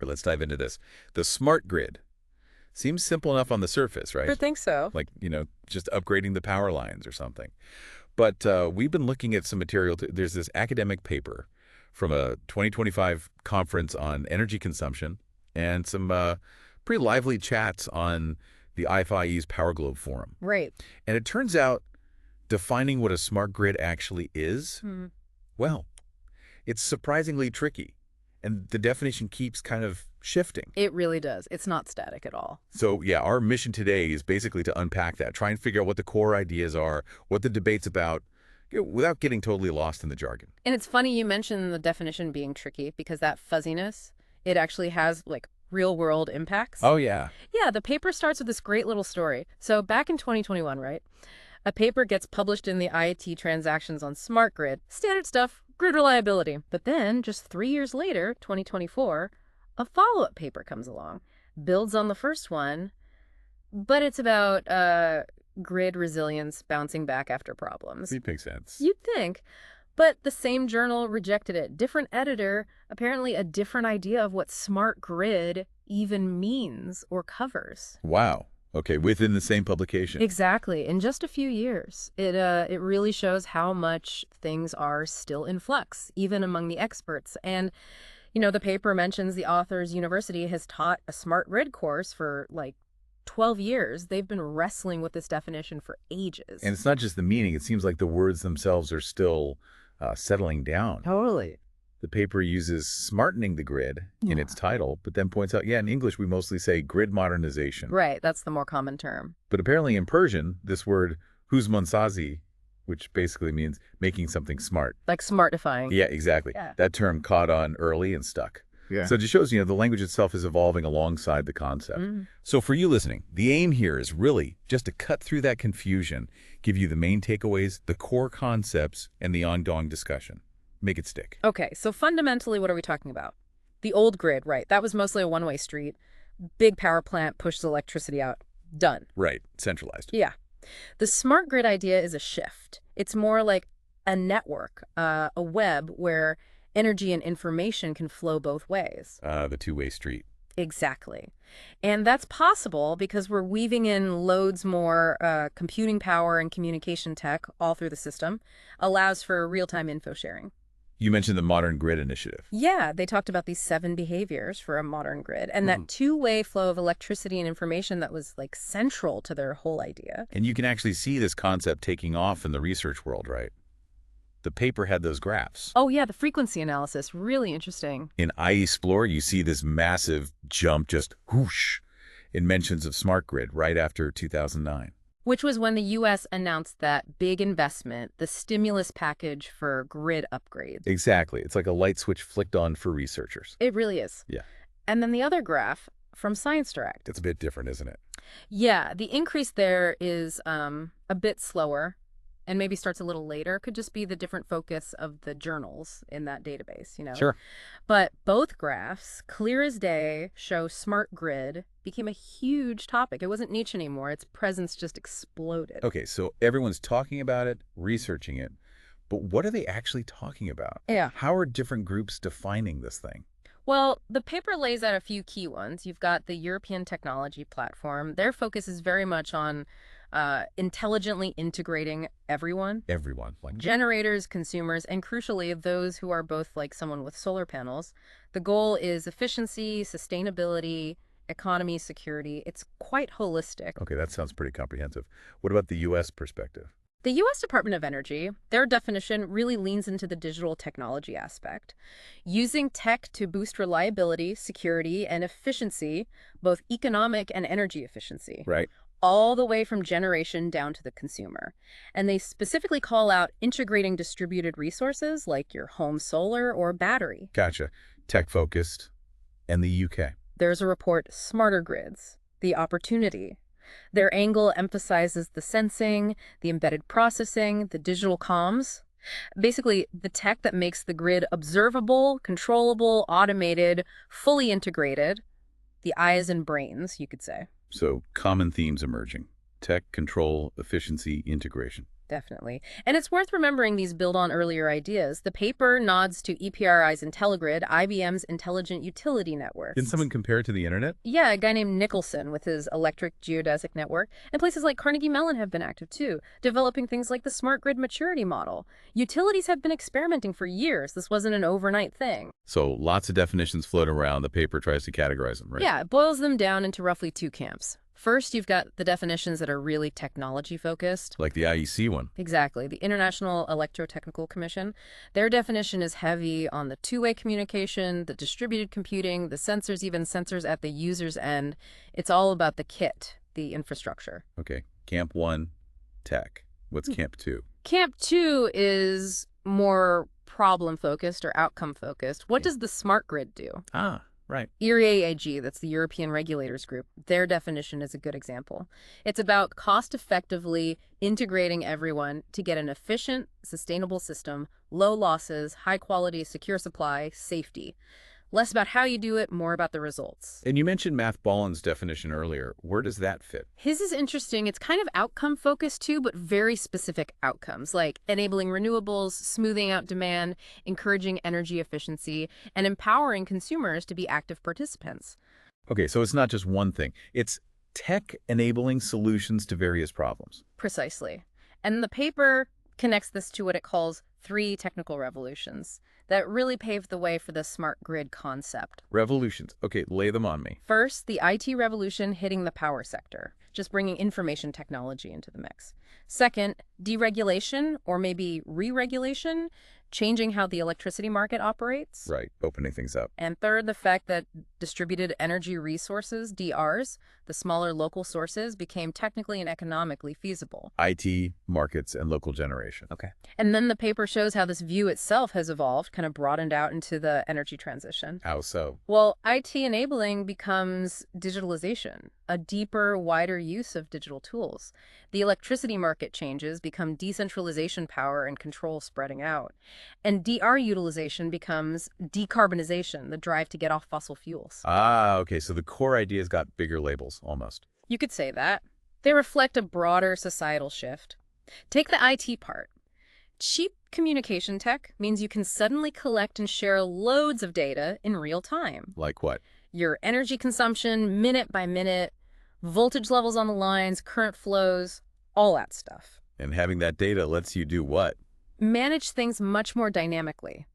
Let's dive into this. The smart grid seems simple enough on the surface, I right? think so. Like, just upgrading the power lines or something. But we've been looking at some material. There's this academic paper from a 2025 conference on energy consumption and some pretty lively chats on the IFIE's PowerGlobe forum. Right. And it turns out defining what a smart grid actually is, well, it's surprisingly tricky. And the definition keeps kind of shifting. It really does. It's not static at all. So, yeah, our mission today is basically to unpack that, try and figure out what the core ideas are, what the debate's about, without getting totally lost in the jargon. And it's funny you mentioned the definition being tricky because that fuzziness, it actually has like real-world impacts. Oh, yeah. Yeah, the paper starts with this great little story. So back in 2021, right, a paper gets published in the IET Transactions on Smart Grid. Standard stuff, grid reliability. But then, just 3 years later, 2024, a follow-up paper comes along, builds on the first one, but it's about grid resilience bouncing back after problems. It makes sense. You'd think. But the same journal rejected it. Different editor, apparently a different idea of what smart grid even means or covers. Wow. Okay, within the same publication. Exactly. In just a few years, it really shows how much things are still in flux, even among the experts. And, the paper mentions the author's university has taught a smart grid course for, 12 years. They've been wrestling with this definition for ages. And it's not just the meaning. It seems like the words themselves are still settling down. Totally. The paper uses smartening the grid in its title, but then points out, in English we mostly say grid modernization. Right, that's the more common term. But apparently in Persian, this word huzmonsazi, which basically means making something smart. Like smartifying. Yeah, exactly. Yeah. That term caught on early and stuck. Yeah. So it just shows, the language itself is evolving alongside the concept. So for you listening, the aim here is really just to cut through that confusion, give you the main takeaways, the core concepts, and the ongoing discussion. Make it stick. Okay, so fundamentally, what are we talking about? The old grid, right? That was mostly a one-way street. Big power plant pushes electricity out. Done. Right. Centralized. Yeah. The smart grid idea is a shift. It's more like a network, a web where energy and information can flow both ways. The two-way street. Exactly. And that's possible because we're weaving in loads more computing power and communication tech all through the system, allows for real-time info sharing. You mentioned the Modern Grid Initiative. Yeah, they talked about these 7 behaviors for a modern grid and that two-way flow of electricity and information that was central to their whole idea. And you can actually see this concept taking off in the research world, right? The paper had those graphs. Oh yeah, the frequency analysis, really interesting. In iExplore, you see this massive jump, just whoosh, in mentions of smart grid right after 2009. Which was when the U.S. announced that big investment, the stimulus package for grid upgrades. Exactly. It's like a light switch flicked on for researchers. It really is. Yeah. And then the other graph from Science Direct. It's a bit different, isn't it? Yeah, the increase there is a bit slower and maybe starts a little later. Could just be the different focus of the journals in that database, Sure. But both graphs, clear as day, show smart grid became a huge topic. It wasn't niche anymore. Its presence just exploded. Okay, so everyone's talking about it, researching it, but what are they actually talking about? Yeah. How are different groups defining this thing? Well, the paper lays out a few key ones. You've got the European Technology Platform. Their focus is very much on intelligently integrating everyone. Everyone. Generators, consumers, and crucially, those who are both like someone with solar panels. The goal is efficiency, sustainability, economy, security. It's quite holistic. Okay, that sounds pretty comprehensive. What about the U.S. perspective? The U.S. Department of Energy, their definition really leans into the digital technology aspect, using tech to boost reliability, security, and efficiency, both economic and energy efficiency. Right. All the way from generation down to the consumer. And they specifically call out integrating distributed resources like your home solar or battery. Gotcha. Tech-focused. And the U.K.? There's a report, Smarter Grids, the opportunity. Their angle emphasizes the sensing, the embedded processing, the digital comms. Basically, the tech that makes the grid observable, controllable, automated, fully integrated. The eyes and brains, you could say. So common themes emerging. Tech, control, efficiency, integration. Definitely. And it's worth remembering these build on earlier ideas. The paper nods to EPRI's IntelliGrid, IBM's Intelligent Utility Didn't Networks. someone compare it to the internet? Yeah, a guy named Nicholson with his electric geodesic network. And places like Carnegie Mellon have been active too, developing things like the smart grid maturity model. Utilities have been experimenting for years. This wasn't an overnight thing. So lots of definitions float around. The paper tries to categorize them, right? Yeah, it boils them down into roughly two camps. First, you've got the definitions that are really technology focused. Like the IEC one. Exactly. The International Electrotechnical Commission. Their definition is heavy on the two-way communication, the distributed computing, the sensors, even sensors at the user's end. It's all about the kit, the infrastructure. Okay. Camp 1, tech. What's Camp 2? Camp 2 is more problem-focused or outcome-focused. What does the smart grid do? Ah, right. ERAAG, that's the European Regulators Group, their definition is a good example. It's about cost-effectively integrating everyone to get an efficient, sustainable system, low losses, high quality, secure supply, safety. Less about how you do it, more about the results. And you mentioned Math Ballin's definition earlier. Where does that fit? His is interesting. It's kind of outcome-focused too, but very specific outcomes, like enabling renewables, smoothing out demand, encouraging energy efficiency, and empowering consumers to be active participants. Okay, so it's not just one thing. It's tech enabling solutions to various problems. Precisely. And the paper connects this to what it calls 3 technical revolutions that really paved the way for the smart grid concept. Revolutions. Okay, lay them on me. First, the IT revolution hitting the power sector, just bringing information technology into the mix. Second, deregulation, or maybe re-regulation, changing how the electricity market operates. Right, opening things up. And third, the fact that distributed energy resources, DRs, the smaller local sources, became technically and economically feasible. IT, markets, and local generation. Okay. And then the paper shows how this view itself has evolved, kind of broadened out into the energy transition. How so? Well, IT enabling becomes digitalization, a deeper, wider use of digital tools. The electricity market changes, become decentralization power and control spreading out. And DR utilization becomes decarbonization, the drive to get off fossil fuels. Ah, okay, so the core ideas got bigger labels, almost. You could say that. They reflect a broader societal shift. Take the IT part. Cheap communication tech means you can suddenly collect and share loads of data in real time. Like what? Your energy consumption, minute by minute, voltage levels on the lines, current flows, all that stuff. And having that data lets you do what? Manage things much more dynamically.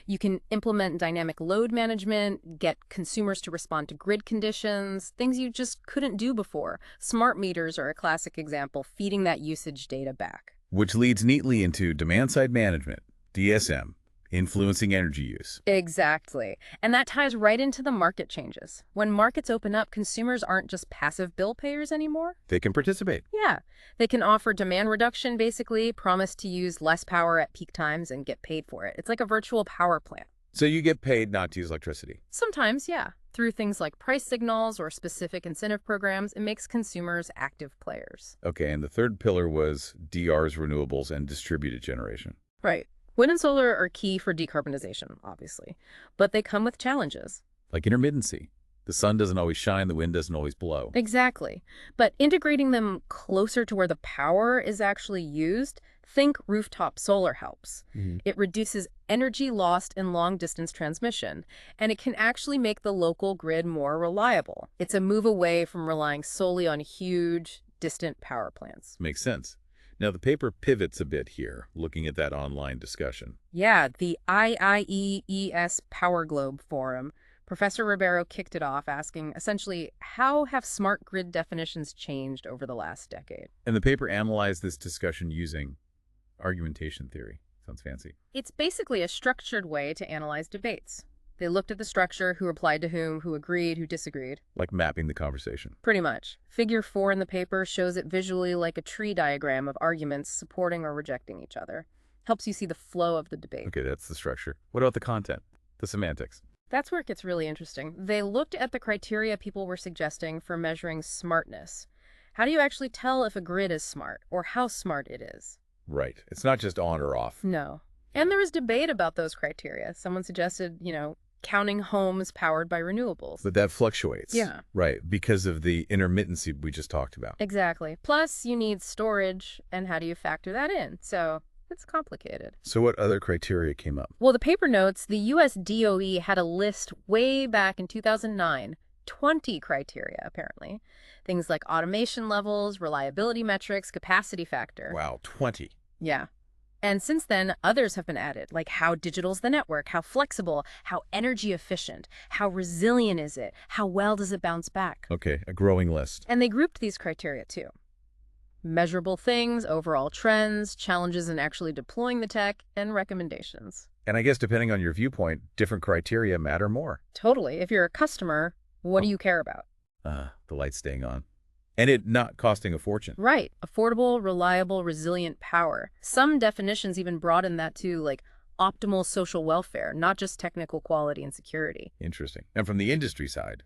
You can implement dynamic load management, get consumers to respond to grid conditions, things you just couldn't do before. Smart meters are a classic example, feeding that usage data back. Which leads neatly into demand-side management, DSM, influencing energy use. Exactly. And that ties right into the market changes. When markets open up, consumers aren't just passive bill payers anymore. They can participate. Yeah. They can offer demand reduction, basically, promise to use less power at peak times and get paid for it. It's like a virtual power plant. So you get paid not to use electricity. Sometimes, yeah. Through things like price signals or specific incentive programs, it makes consumers active players. Okay, and the third pillar was DRs, renewables, and distributed generation. Right. Wind and solar are key for decarbonization, obviously, but they come with challenges. Like intermittency. The sun doesn't always shine, the wind doesn't always blow. Exactly. But integrating them closer to where the power is actually used, think rooftop solar helps. It reduces energy lost in long-distance transmission, and it can actually make the local grid more reliable. It's a move away from relying solely on huge, distant power plants. Makes sense. Now, the paper pivots a bit here, looking at that online discussion. Yeah, the IEEE PowerGlobe forum. Professor Ribeiro kicked it off asking, essentially, how have smart grid definitions changed over the last decade? And the paper analyzed this discussion using argumentation theory. Sounds fancy. It's basically a structured way to analyze debates. They looked at the structure, who replied to whom, who agreed, who disagreed. Like mapping the conversation. Pretty much. Figure 4 in the paper shows it visually like a tree diagram of arguments supporting or rejecting each other. Helps you see the flow of the debate. Okay, that's the structure. What about the content? The semantics? That's where it gets really interesting. They looked at the criteria people were suggesting for measuring smartness. How do you actually tell if a grid is smart, or how smart it is? Right. It's not just on or off. No. And there was debate about those criteria. Someone suggested, counting homes powered by renewables. But that fluctuates. Yeah. Right, because of the intermittency we just talked about. Exactly. Plus, you need storage, and how do you factor that in? So it's complicated. So what other criteria came up? Well, the paper notes the U.S. DOE had a list way back in 2009, 20 criteria, apparently. Things like automation levels, reliability metrics, capacity factor. Wow, 20. Yeah. And since then, others have been added, like how digital's the network, how flexible, how energy efficient, how resilient is it, how well does it bounce back? Okay, a growing list. And they grouped these criteria, too. Measurable things, overall trends, challenges in actually deploying the tech, and recommendations. And I guess depending on your viewpoint, different criteria matter more. Totally. If you're a customer, what do you care about? The light staying on. And it not costing a fortune. Right. Affordable, reliable, resilient power. Some definitions even broaden that to, like, optimal social welfare, not just technical quality and security. Interesting. And from the industry side,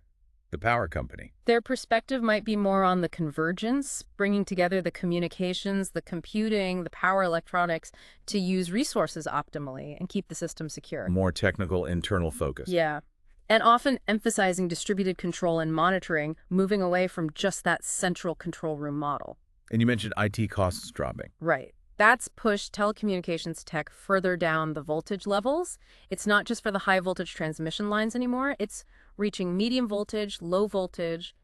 the power company. Their perspective might be more on the convergence, bringing together the communications, the computing, the power electronics to use resources optimally and keep the system secure. More technical, internal focus. Yeah. And often emphasizing distributed control and monitoring, moving away from just that central control room model. And you mentioned IT costs dropping. Right. That's pushed telecommunications tech further down the voltage levels. It's not just for the high voltage transmission lines anymore. It's reaching medium voltage, low voltage,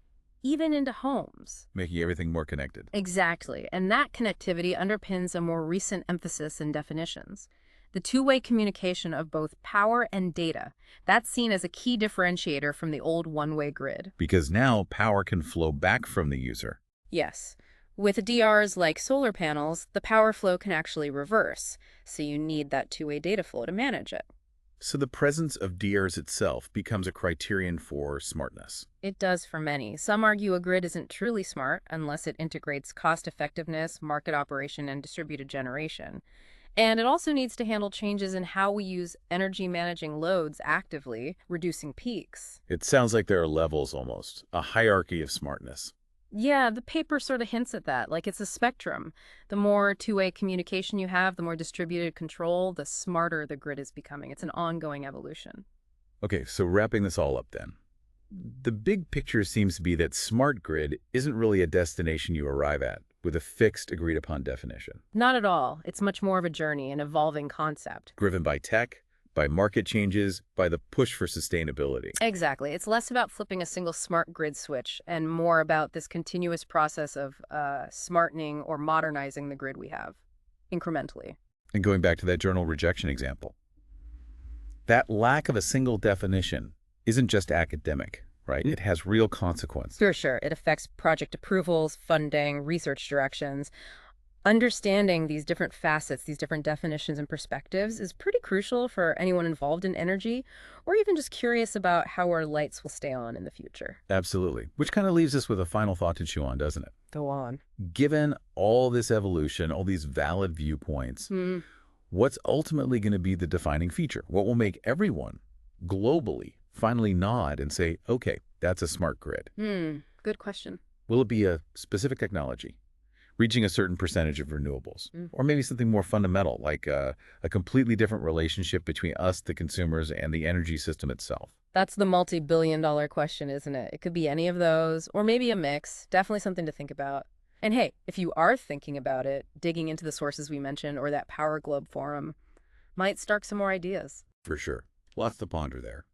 even into homes. Making everything more connected. Exactly. And that connectivity underpins a more recent emphasis in definitions. The two-way communication of both power and data. That's seen as a key differentiator from the old one-way grid. Because now power can flow back from the user. Yes. With DRs like solar panels, the power flow can actually reverse, so you need that two-way data flow to manage it. So the presence of DRs itself becomes a criterion for smartness. It does for many. Some argue a grid isn't truly smart unless it integrates cost-effectiveness, market operation, and distributed generation. And it also needs to handle changes in how we use energy managing loads actively, reducing peaks. It sounds like there are levels almost, a hierarchy of smartness. Yeah, the paper sort of hints at that, like it's a spectrum. The more two-way communication you have, the more distributed control, the smarter the grid is becoming. It's an ongoing evolution. Okay, so wrapping this all up then. The big picture seems to be that smart grid isn't really a destination you arrive at with a fixed, agreed-upon definition. Not at all. It's much more of a journey, an evolving concept. Driven by tech, by market changes, by the push for sustainability. Exactly. It's less about flipping a single smart grid switch and more about this continuous process of smartening or modernizing the grid we have, incrementally. And going back to that journal rejection example, that lack of a single definition isn't just academic, right? It has real consequence. For sure. It affects project approvals, funding, research directions. Understanding these different facets, these different definitions and perspectives is pretty crucial for anyone involved in energy or even just curious about how our lights will stay on in the future. Absolutely. Which kind of leaves us with a final thought to chew on, doesn't it? Go on. Given all this evolution, all these valid viewpoints, what's ultimately going to be the defining feature? What will make everyone globally finally nod and say, okay, that's a smart grid? Good question. Will it be a specific technology, reaching a certain percentage of renewables, or maybe something more fundamental, like a completely different relationship between us, the consumers, and the energy system itself? That's the multi-billion-dollar question, isn't it? It could be any of those, or maybe a mix. Definitely something to think about. And hey, if you are thinking about it, digging into the sources we mentioned or that PowerGlobe forum might spark some more ideas. For sure. Lots to ponder there.